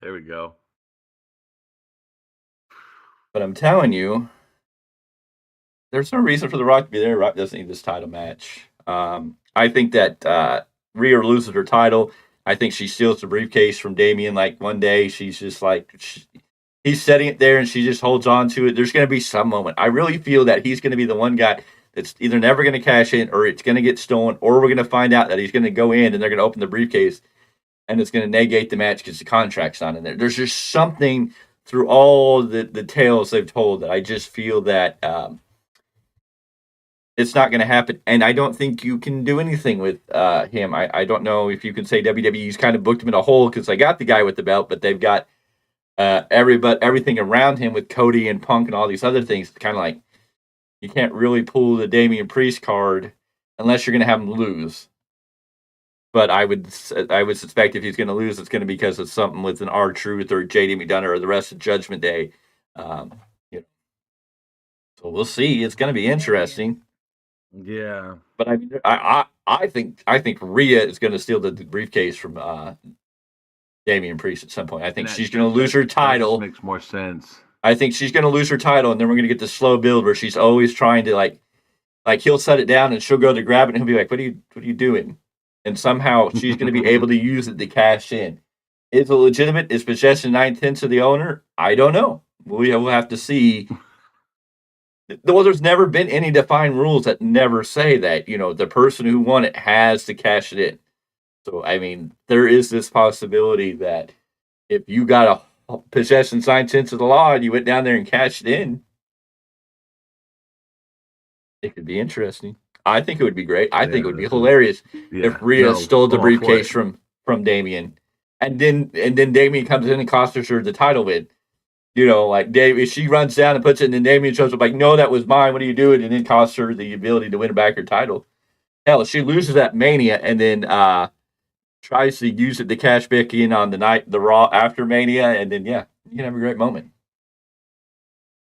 There we go. But I'm telling you, there's no reason for The Rock to be there. Rock doesn't need this title match. I think that Rhea loses her title. I think she steals the briefcase from Damian. Like one day, she's just like, he's setting it there and she just holds on to it. There's going to be some moment. I really feel that he's going to be the one guy that's either never going to cash in or it's going to get stolen, or we're going to find out that he's going to go in and they're going to open the briefcase and it's going to negate the match because the contract's not in there. There's just something through all the tales they've told that I just feel that it's not going to happen. And I don't think you can do anything with him. I don't know if you can say WWE's kind of booked him in a hole because they got the guy with the belt, but they've got everything around him with Cody and Punk and all these other things. It's kind of like you can't really pull the Damian Priest card unless you're going to have him lose. But I would suspect if he's going to lose, it's going to be because of something with an R-Truth or JD McDonough or the rest of Judgment Day. So we'll see. It's going to be interesting. Yeah, but I mean, I think Rhea is going to steal the briefcase from Damian Priest at some point. I think she's going to lose her title. Makes more sense. I think she's going to lose her title, and then we're going to get the slow build where she's always trying to like he'll set it down and she'll go to grab it, and he'll be like, "What are you doing?" And somehow she's going to be able to use it to cash in. Is it legitimate? Is possession 9/10 of the owner? I don't know. We'll have to see. Well, there's never been any defined rules that never say that, the person who won it has to cash it in. So, I mean, there is this possibility that if you got a possession 9/10 of the law and you went down there and cashed it in, it could be interesting. I think it would be great. I think it would be hilarious if Rhea stole the briefcase from Damian. And then Damian comes in and costs her the title win. Like Dave, she runs down and puts it in, and Damian shows up like, "No, that was mine. What are you doing?" And then costs her the ability to win back her title. Hell, if she loses at Mania and then tries to use it to cash back in on the Raw after Mania, and then you can have a great moment.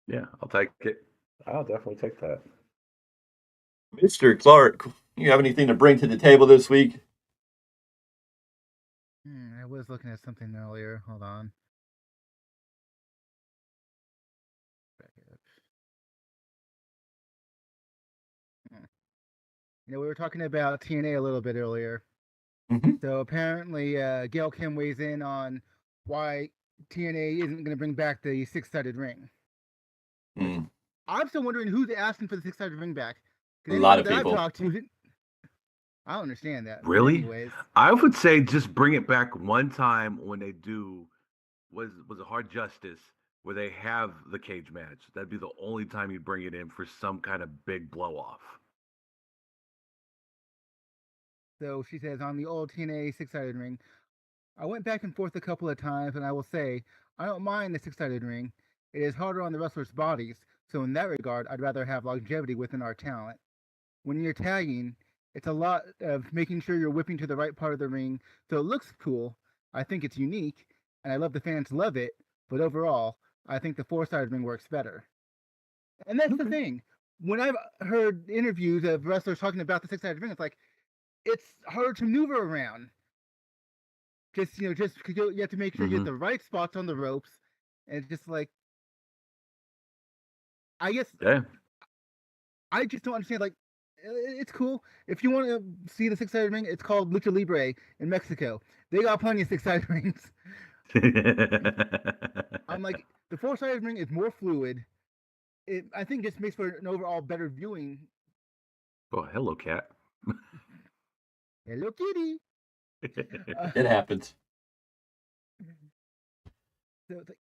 Yeah, I'll take it. I'll definitely take that. Mr. Clarke, you have anything to bring to the table this week? I was looking at something earlier. Hold on. We were talking about TNA a little bit earlier. Mm-hmm. So apparently, Gail Kim weighs in on why TNA isn't going to bring back the six-sided ring. I'm still wondering who's asking for the six-sided ring back. A lot of people. I don't understand that. Really? Anyways. I would say just bring it back one time when they do was a Hard Justice where they have the cage match. That'd be the only time you bring it in for some kind of big blow off. So she says on the old TNA six-sided ring, I went back and forth a couple of times, and I will say I don't mind the six-sided ring. It is harder on the wrestlers' bodies, so in that regard, I'd rather have longevity within our talent. When you're tagging, it's a lot of making sure you're whipping to the right part of the ring so it looks cool. I think it's unique, and I love the fans love it, but overall, I think the four-sided ring works better. And that's the thing. When I've heard interviews of wrestlers talking about the six-sided ring, it's like it's hard to maneuver around. Just you have to make sure you get the right spots on the ropes, and it's just like I guess I just don't understand. Like, it's cool if you want to see the six-sided ring. It's called Lucha Libre in Mexico. They got plenty of six-sided rings. I'm like, the four-sided ring is more fluid. I think just makes for an overall better viewing. Oh, hello, cat. Hello, kitty. It happens. So it's like,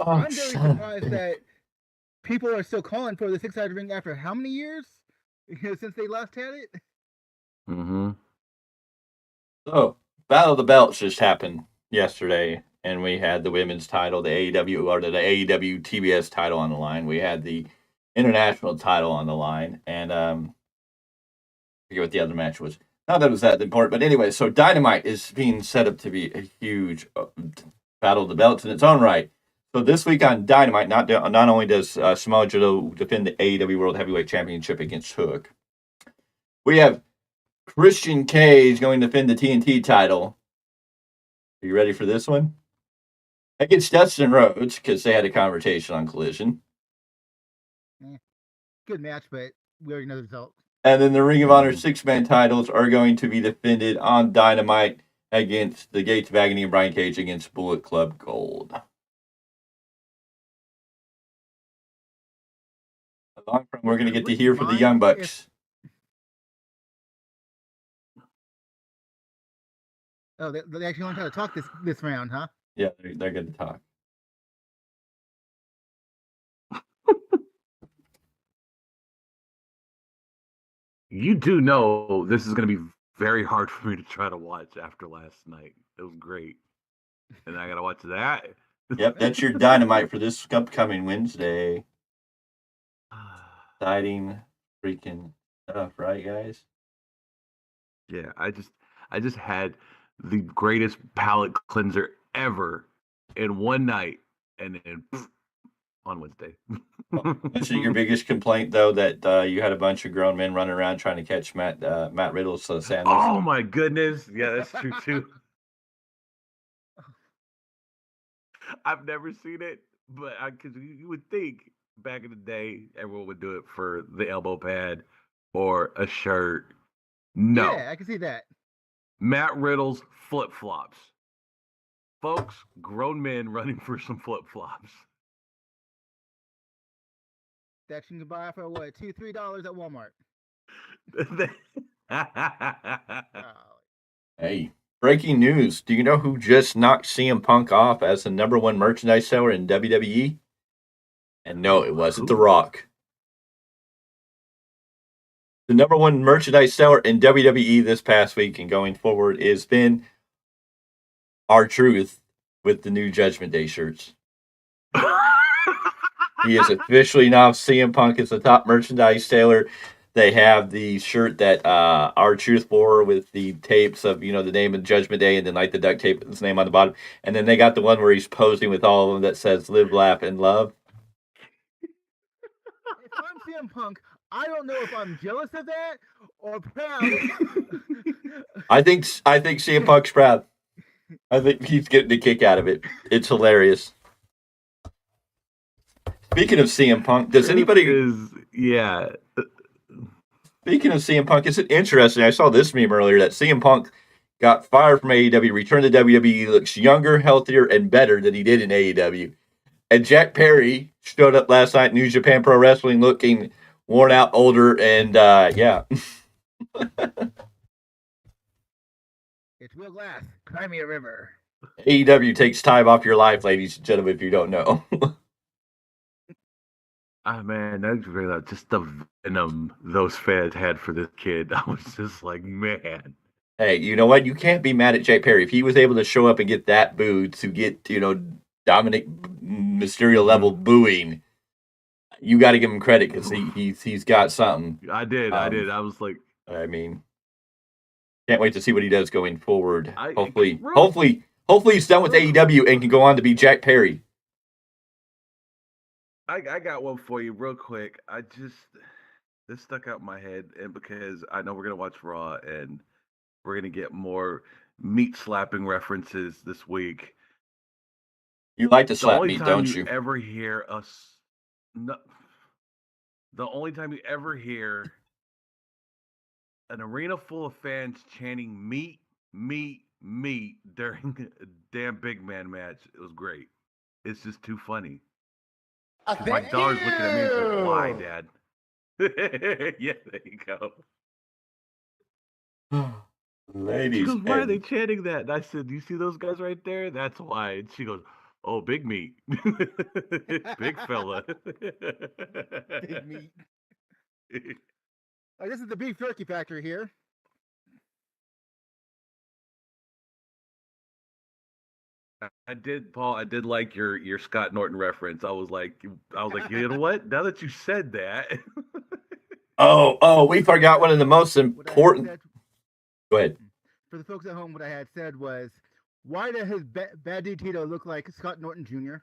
Oh, I'm very surprised that people are still calling for the six-sided ring after how many years? Since they last had it. Mm-hmm. So, Battle of the Belts just happened yesterday, and we had the women's title, the AEW TBS title on the line. We had the international title on the line, and I forget what the other match was. Not that it was that important, but anyway, so Dynamite is being set up to be a huge Battle of the Belts in its own right. So this week on Dynamite, not only does Samoa Joe defend the AEW World Heavyweight Championship against Hook, we have Christian Cage going to defend the TNT title. Are you ready for this one? Against Dustin Rhodes, because they had a conversation on Collision. Good match, but we already know the result. And then the Ring of Honor six-man titles are going to be defended on Dynamite against the Gates of Agony and Brian Cage against Bullet Club Gold. We're going to get to hear from the Young Bucks. Oh, they actually want to talk this round, huh? Yeah, they're going to talk. You do know this is going to be very hard for me to try to watch after last night. It was great. And I got to watch that. Yep, that's your Dynamite for this upcoming Wednesday. Exciting freaking stuff, right, guys? Yeah, I just had the greatest palate cleanser ever in one night, and then on Wednesday. Isn't your biggest complaint though that you had a bunch of grown men running around trying to catch Matt Riddle's sandals? Oh my goodness! Yeah, that's true too. I've never seen it, but because you would think back in the day everyone would do it for the elbow pad or a shirt. No, Yeah, I can see that. Matt Riddle's flip flops, folks. Grown men running for some flip flops. That you can buy for what, $2-3 at Walmart. Hey, breaking news. Do you know who just knocked CM Punk off as the #1 merchandise seller in WWE? And no, it wasn't The Rock. The #1 merchandise seller in WWE this past week and going forward has been R-Truth with the new Judgment Day shirts. He is officially now CM Punk is the top merchandise seller. They have the shirt that R-Truth wore with the tapes of, the name of Judgment Day and then like the duct tape with his name on the bottom. And then they got the one where he's posing with all of them that says live, laugh, and love. If I'm CM Punk, I don't know if I'm jealous of that or proud. I think CM Punk's proud. I think he's getting a kick out of it. It's hilarious. Speaking of CM Punk, does anybody... Speaking of CM Punk, it's interesting. I saw this meme earlier that CM Punk got fired from AEW, returned to WWE, looks younger, healthier, and better than he did in AEW. And Jack Perry showed up last night in New Japan Pro Wrestling looking worn out, older, and yeah. It's Will Glass. Cry me a river. AEW takes time off your life, ladies and gentlemen, if you don't know. Man, that's really just the venom those fans had for this kid. I was just like, man. Hey, you know what? You can't be mad at Jack Perry. If he was able to show up and get that boo to get, Dominic Mysterio level booing, you got to give him credit because he's got something. I did. I was like, I mean, can't wait to see what he does going forward. I- Hopefully real- he's done with AEW and can go on to be Jack Perry. I got one for you real quick. This stuck out in my head, and because I know we're gonna watch Raw and we're gonna get more meat slapping references this week. You like to The slap only me, time don't you you? ever hear us, no, the only time you ever hear an arena full of fans chanting "meat, meat, meat" during a damn big man match, it was great. It's just too funny. 'Cause my daughter's looking at me and she's like, "Why, Dad?" Yeah, there you go. She Ladies, goes, "Why are they and chanting that?" And I said, "Do you see those guys right there? That's why." And she goes, "Oh, big meat, big fella." Big meat. This is the beef turkey factory here. I did, Paul. I did like your Scott Norton reference. I was like, you know what? Now that you said that, oh, we forgot one of the most What I had important. said, Go ahead. for the folks at home, what I had said was, why does his Bad Dude Tito look like Scott Norton Jr.?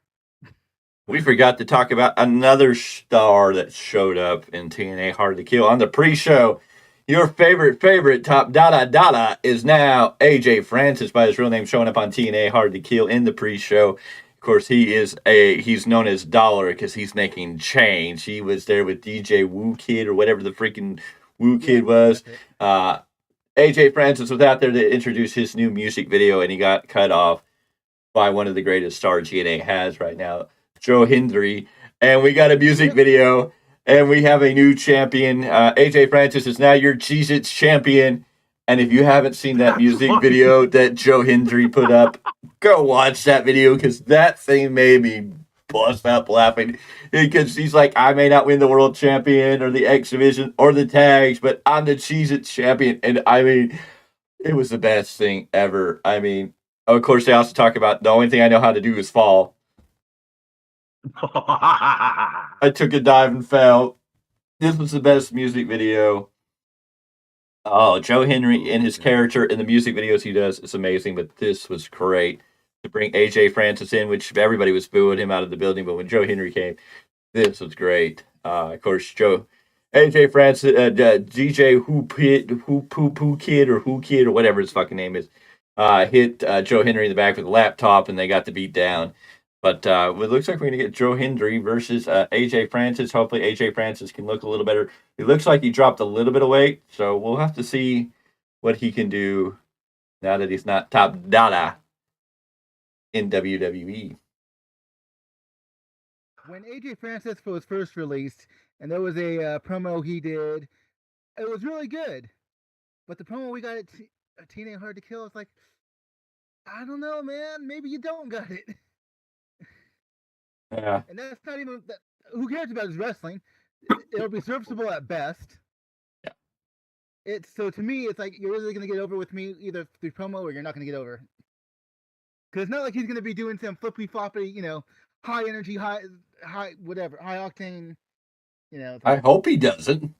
We forgot to talk about another star that showed up in TNA Hard to Kill on the pre-show. Your favorite top Dada is now AJ Francis by his real name, showing up on TNA Hard to Kill in the pre-show. Of course, he's known as Dollar because he's making change. He was there with DJ Woo Kid or whatever the freaking Woo Kid was. AJ Francis was out there to introduce his new music video, and he got cut off by one of the greatest stars TNA has right now, Joe Hendry. And we got a music video, and we have a new champion. AJ Francis is now your Cheez-Its champion. And if you haven't seen that music video that Joe Hendry put up, go watch that video because that thing made me bust up laughing. Because he's like, I may not win the world champion or the X Division or the tags, but I'm the Cheez-Its champion. And I mean, it was the best thing ever. I mean, of course, they also talk about the only thing I know how to do is fall. I took a dive and fell. This was the best music video. Oh, Joe Hendry and his character in the music videos he does is amazing, but this was great. To bring AJ Francis in, which everybody was booing him out of the building, but when Joe Hendry came, this was great. Of course, AJ Francis, DJ Who Kid or whatever his fucking name is, hit Joe Hendry in the back with a laptop, and they got the beat down. But it looks like we're going to get Joe Hendry versus AJ Francis. Hopefully AJ Francis can look a little better. It looks like he dropped a little bit of weight, so we'll have to see what he can do now that he's not top Dada in WWE. When AJ Francis was first released, and there was a promo he did, it was really good. But the promo we got at TNA Hard to Kill, it's like, I don't know, man. Maybe you don't got it. Yeah. And that's not even that. Who cares about his wrestling? It'll be serviceable at best. Yeah. So to me, it's like you're either going to get over with me either through promo or you're not going to get over. Because it's not like he's going to be doing some flippy floppy, high energy, high whatever, high octane. I hope he doesn't.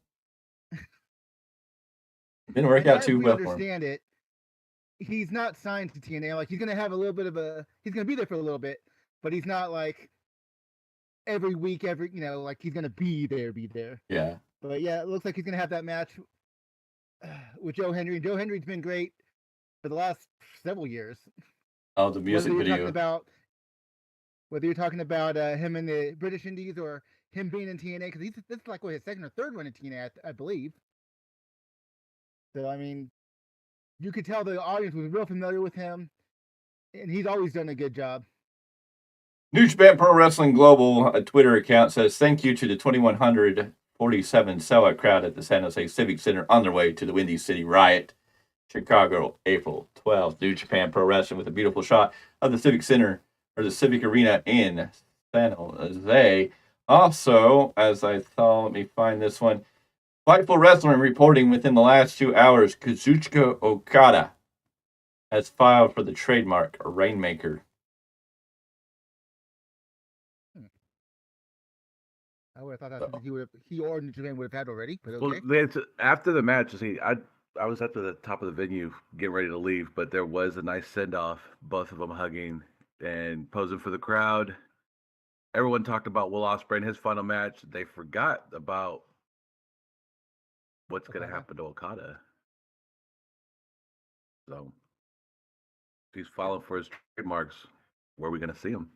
Didn't work out too well for him. Understand it. He's not signed to TNA. Like he's going to have a little bit of he's going to be there for a little bit, but he's not like every week, like he's going to be there. Yeah. But yeah, it looks like he's going to have that match with Joe Hendry. And Joe Hendry's been great for the last several years. Oh, the music video. Whether you're talking about him in the British Indies or him being in TNA, because this is like his second or third run in TNA, I believe. So I mean, you could tell the audience was real familiar with him, and he's always done a good job. New Japan Pro Wrestling Global Twitter account says, thank you to the 2,147 sellout crowd at the San Jose Civic Center on their way to the Windy City Riot, Chicago, April 12th. New Japan Pro Wrestling with a beautiful shot of the Civic Center, or the Civic Arena in San Jose. Also, as I thought, let me find this one. Fightful Wrestling reporting within the last 2 hours, Kazuchika Okada has filed for the trademark Rainmaker. I would have thought that's something he or New Japan would have had already, but okay. Well, after the match, see, I was at the top of the venue getting ready to leave, but there was a nice send-off, both of them hugging and posing for the crowd. Everyone talked about Will Ospreay and his final match. They forgot about what's going to happen to Okada. So, if he's filing for his trademarks, where are we going to see him?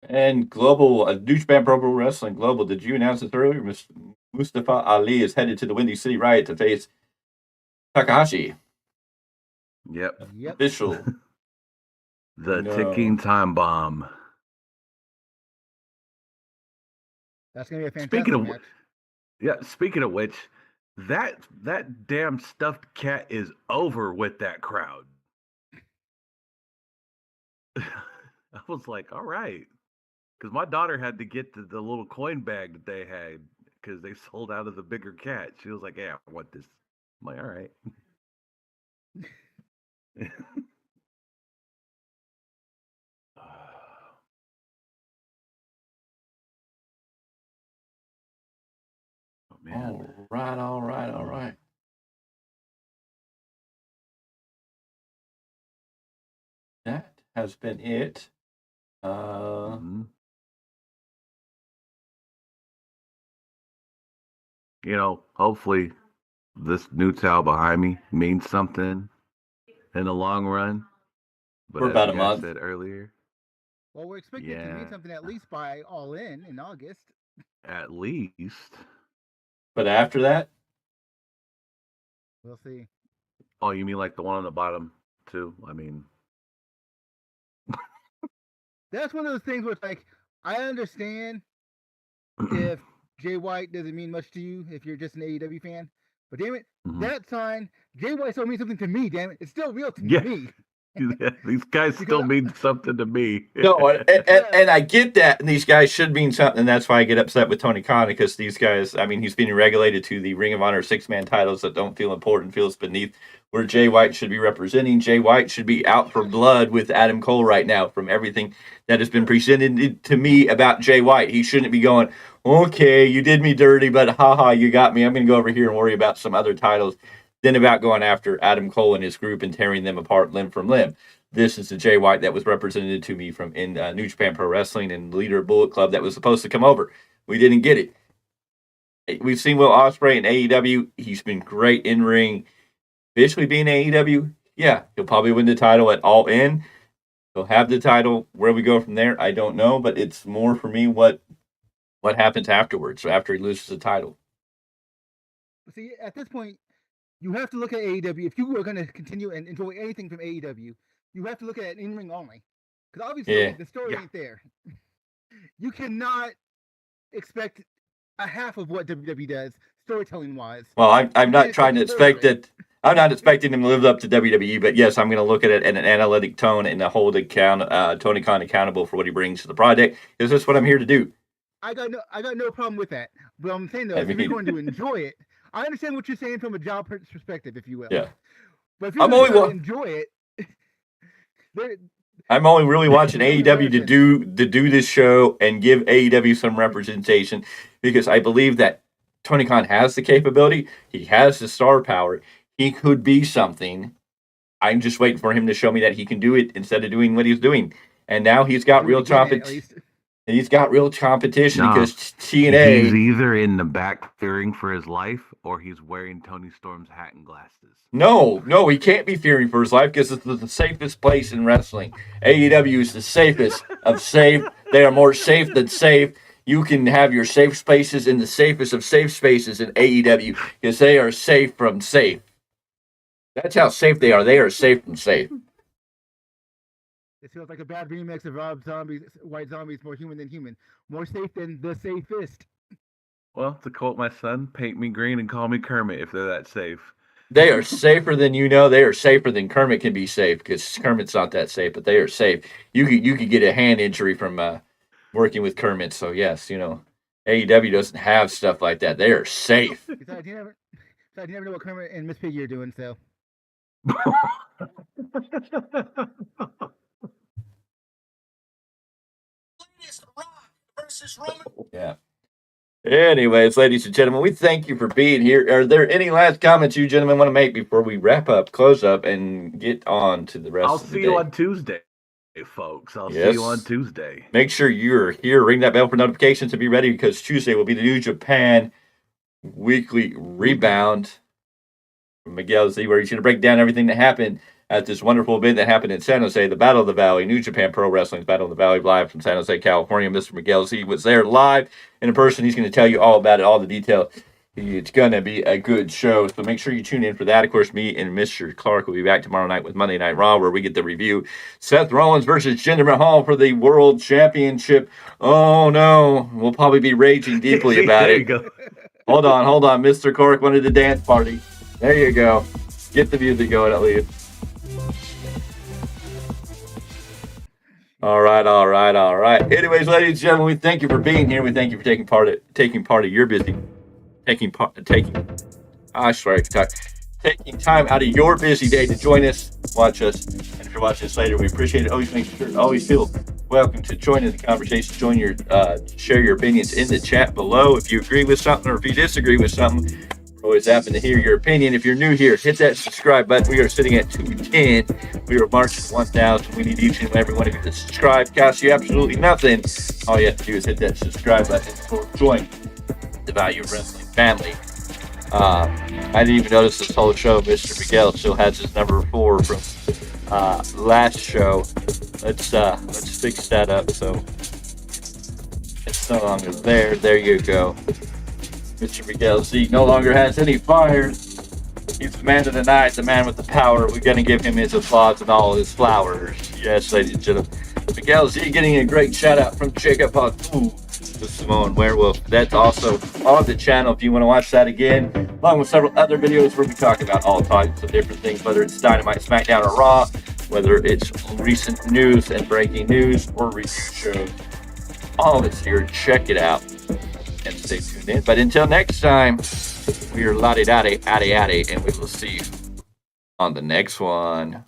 And Global, New Japan Pro Wrestling Global, did you announce this earlier? Mustafa Ali is headed to the Windy City Riot to face Takahashi. Yep. Official. The ticking time bomb. That's going to be a fantastic match. Yeah, speaking of which, that damn stuffed cat is over with that crowd. I was like, all right. Because my daughter had to get the little coin bag that they had because they sold out of the bigger cat. She was like, yeah, I want this. I'm like, all right. Oh, man. All right. That has been it. You know, hopefully this new towel behind me means something in the long run. But for about a month. Said earlier. Well, we're expecting it to mean something at least by All In August. At least. But after that? We'll see. Oh, you mean like the one on the bottom, too? I mean... That's one of those things where it's like, I understand if Jay White doesn't mean much to you if you're just an AEW fan, but damn it, that sign, Jay White still means something to me, damn it. It's still real to me. Yeah, these guys still mean something to me. No, and I get that, and these guys should mean something, and that's why I get upset with Tony Khan, because these guys, I mean, he's being regulated to the Ring of Honor 6-man titles that don't feel important, feels beneath where Jay White should be representing. Jay White should be out for blood with Adam Cole right now from everything that has been presented to me about Jay White. He shouldn't be going, okay, you did me dirty, but haha, you got me. I'm going to go over here and worry about some other titles than about going after Adam Cole and his group and tearing them apart limb from limb. This is the Jay White that was represented to me from in New Japan Pro Wrestling and leader of Bullet Club that was supposed to come over. We didn't get it. We've seen Will Ospreay in AEW. He's been great in ring. Officially being AEW, yeah, he'll probably win the title at All In. He'll have the title. Where we go from there, I don't know, but it's more for me what happens afterwards, after he loses the title. See, at this point, you have to look at AEW. If you are going to continue and enjoy anything from AEW, you have to look at it in ring only. Because obviously, the story ain't there. You cannot expect a half of what WWE does, storytelling-wise. Well, I'm not trying to expect that. I'm not expecting him to live up to WWE, but yes, I'm going to look at it in an analytic tone and hold Tony Khan accountable for what he brings to the project. Because that's what I'm here to do. I got no problem with that. But I'm saying, though, if you're going to enjoy it, I understand what you're saying from a job perspective, if you will. Yeah. But if you're going to enjoy it, I'm only really watching AEW to do this show and give AEW some representation, because I believe that Tony Khan has the capability. He has the star power. He could be something. I'm just waiting for him to show me that he can do it instead of doing what he's doing. And now he's got real competition. He's got real competition because TNA. He's either in the back fearing for his life, or he's wearing Tony Storm's hat and glasses. No, he can't be fearing for his life, because it's the safest place in wrestling. AEW is the safest of safe. They are more safe than safe. You can have your safe spaces in the safest of safe spaces in AEW, because they are safe from safe. That's how safe they are. They are safe from safe. It feels like a bad remix of Rob Zombie's White Zombie's More Human Than Human. More safe than the safest. Well, to quote my son, paint me green and call me Kermit if they're that safe. They are safer than you know. They are safer than Kermit can be safe, because Kermit's not that safe, but they are safe. You could get a hand injury from working with Kermit. So yes, AEW doesn't have stuff like that. They are safe. Besides, you never know what Kermit and Miss Piggy are doing, so. Yeah. Anyways, ladies and gentlemen, we thank you for being here. Are there any last comments you gentlemen want to make before we wrap up, close up, and get on to the rest I'll of the day? see you on Tuesday, folks. I'll see you on Tuesday. Make sure you're here. Ring that bell for notifications to be ready, because Tuesday will be the New Japan Weekly Rebound from Miguel Z, where he's going to break down everything that happened at this wonderful event that happened in San Jose, the Battle of the Valley, New Japan Pro Wrestling's Battle of the Valley, live from San Jose, California. Mr. Miguel Z was there live in person. He's going to tell you all about it, all the detail. It's going to be a good show, so make sure you tune in for that. Of course, me and Mr. Clarke will be back tomorrow night with Monday Night Raw, where we get the review Seth Rollins versus Jinder Mahal for the World Championship. Oh, no. We'll probably be raging deeply about it. Go. Hold on. Mr. Clarke wanted a dance party. There you go. Get the music going at least. All right. Anyways, ladies and gentlemen, we thank you for being here. We thank you for taking part of your taking time out of your busy day to join us, watch us, and if you're watching us later, we appreciate it. Always feel welcome to join in the conversation. Share your opinions in the chat below. If you agree with something or if you disagree with something, we're always happy to hear your opinion. If you're new here, hit that subscribe button. We are sitting at 210. We are marching 1,000. We need each and every one of you to subscribe. Costs you absolutely nothing. All you have to do is hit that subscribe button to join the Value of Wrestling family. I didn't even notice this whole show. Mr. Miguel still has his number 4 from last show. Let's fix that up so it's no longer there. There you go. Mr. Miguel Z no longer has any fires. He's the man of the night, the man with the power. We're going to give him his applause and all his flowers. Yes, ladies and gentlemen. Miguel Z getting a great shout out from Jacob Hatu, the Samoan Werewolf. That's also on the channel if you want to watch that again, along with several other videos where we talk about all types of different things, whether it's Dynamite, SmackDown, or Raw, whether it's recent news and breaking news or review shows. All of it's here. Check it out and stay tuned in. But until next time, we are la-di-da-di, addy-addy, and we will see you on the next one.